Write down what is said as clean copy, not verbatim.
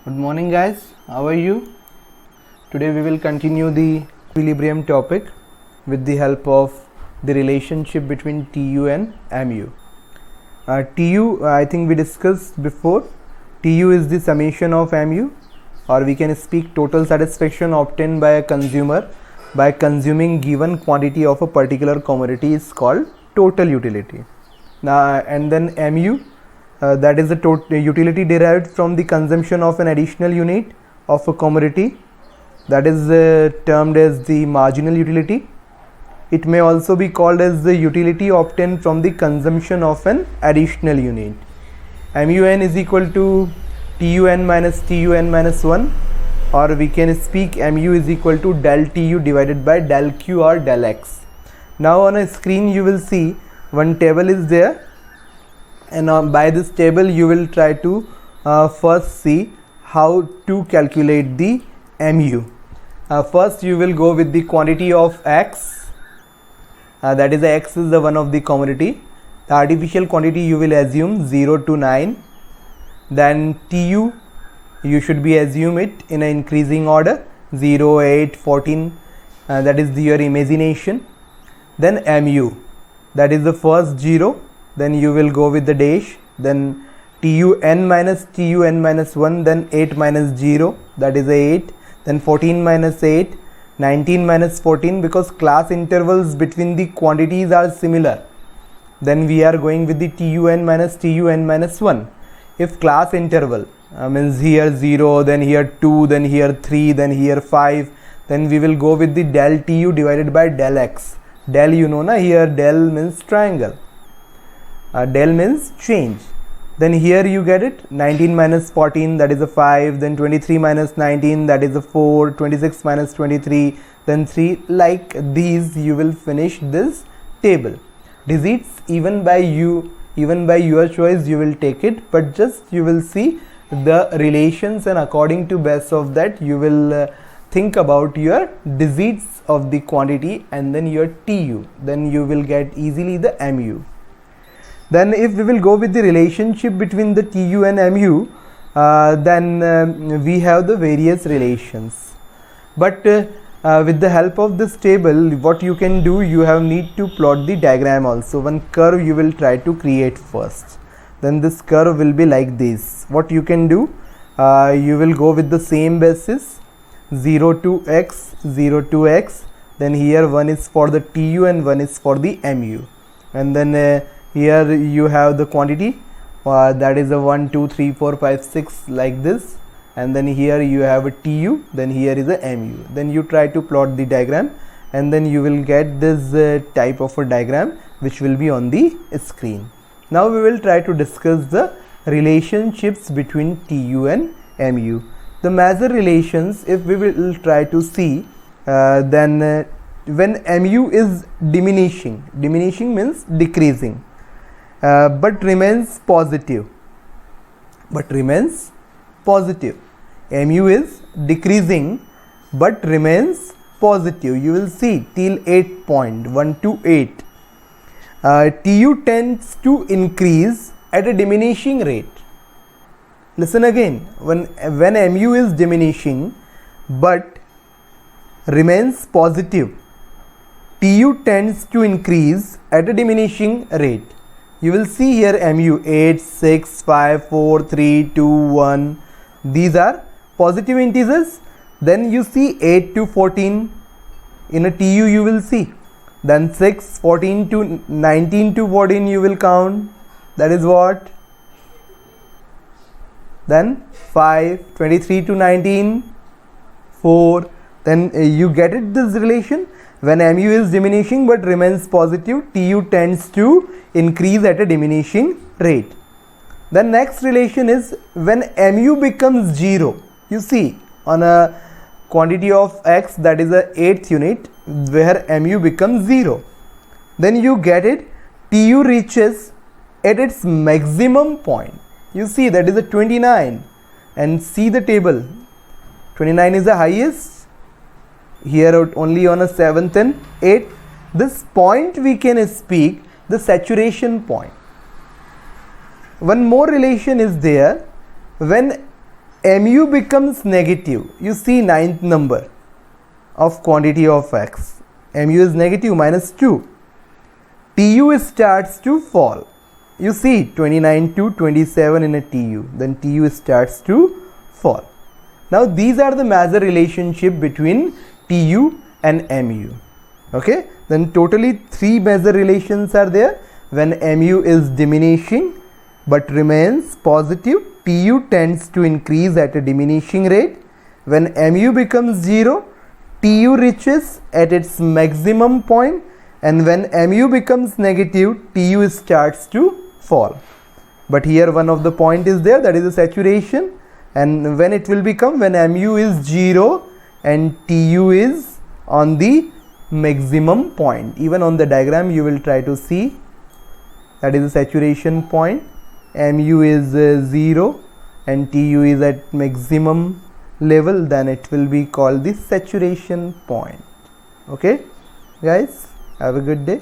Good morning guys, how are you? Today we will continue the equilibrium topic with the help of the relationship between TU and MU. TU, I think we discussed before, TU is the summation of MU, or we can speak total satisfaction obtained by a consumer by consuming given quantity of a particular commodity is called total utility. Now and then MU, that is the total utility derived from the consumption of an additional unit of a commodity, that is termed as the marginal utility. It may also be called as the utility obtained from the consumption of an additional unit. MUN is equal to TUN minus TUN minus 1, or we can speak MU is equal to del TU divided by del Q or del X. Now on a screen you will see one table is there, and by this table you will try to first see how to calculate the MU. First you will go with the quantity of X, that is X is the one of the commodity. The artificial quantity you will assume 0 to 9. Then TU, you should be assume it in an increasing order 0, 8, 14, that is your imagination. Then MU, that is the first 0, then you will go with the dash, then TUN minus TUN minus 1, then 8 minus 0, that is 8, then 14 minus 8, 19 minus 14, because class intervals between the quantities are similar. Then we are going with the TUN minus TUN minus 1. If class interval means here 0, then here 2, then here 3, then here 5, then we will go with the del TU divided by del X. Del you know na, here del means triangle, del means change. Then here you get it 19 minus 14, that is a 5, then 23 minus 19, that is a 4, 26 minus 23, then 3. Like these you will finish this table. Digits even by your choice you will take it, but just you will see the relations, and according to base of that you will think about your digits of the quantity and then your TU, then you will get easily the MU. Then if we will go with the relationship between the TU and MU, then we have the various relations, but with the help of this table what you can do, you have need to plot the diagram also. One curve you will try to create first, then this curve will be like this. What you can do, you will go with the same basis 0 to X, 0 to X, then here one is for the TU and one is for the MU, and then here you have the quantity, that is a 1, 2, 3, 4, 5, 6 like this, and then here you have a TU, then here is a MU. Then you try to plot the diagram and then you will get this type of a diagram which will be on the screen. Now we will try to discuss the relationships between TU and MU. The major relations, if we will try to see, then when MU is diminishing means decreasing, but remains positive, MU is decreasing but remains positive. You will see till 8.1 to 8. TU tends to increase at a diminishing rate. Listen again, when MU is diminishing but remains positive, TU tends to increase at a diminishing rate. You will see here MU 8, 6, 5, 4, 3, 2, 1. These are positive integers. Then you see 8 to 14 in a TU you will see. Then 6, 14 to 19 to 14 you will count. That is what? Then 5, 23 to 19, 4. Then you get it, this relation. When MU is diminishing but remains positive, TU tends to increase at a diminishing rate. The next relation is when MU becomes 0. You see on a quantity of X, that is a 8th unit, where MU becomes 0. Then you get it, TU reaches at its maximum point. You see that is a 29, and see the table, 29 is the highest. Here only on a 7th and 8th. This point we can speak the saturation point. One more relation is there, when mu becomes negative, you see ninth number of quantity of x, mu is negative -2, tu starts to fall, you see 29 to 27 in a tu, then tu starts to fall. Now these are the major relationship between tu and mu. Okay, then totally 3 major relations are there. When mu is diminishing but remains positive, tu tends to increase at a diminishing rate. When mu becomes 0, tu reaches at its maximum point, and when mu becomes negative, tu starts to fall. But here one of the point is there, that is the saturation, and when it will become, when mu is 0 and tu is on the maximum point. Even on the diagram you will try to see, that is the saturation point, mu is 0 and tu is at maximum level, then it will be called the saturation point. Okay guys, have a good day.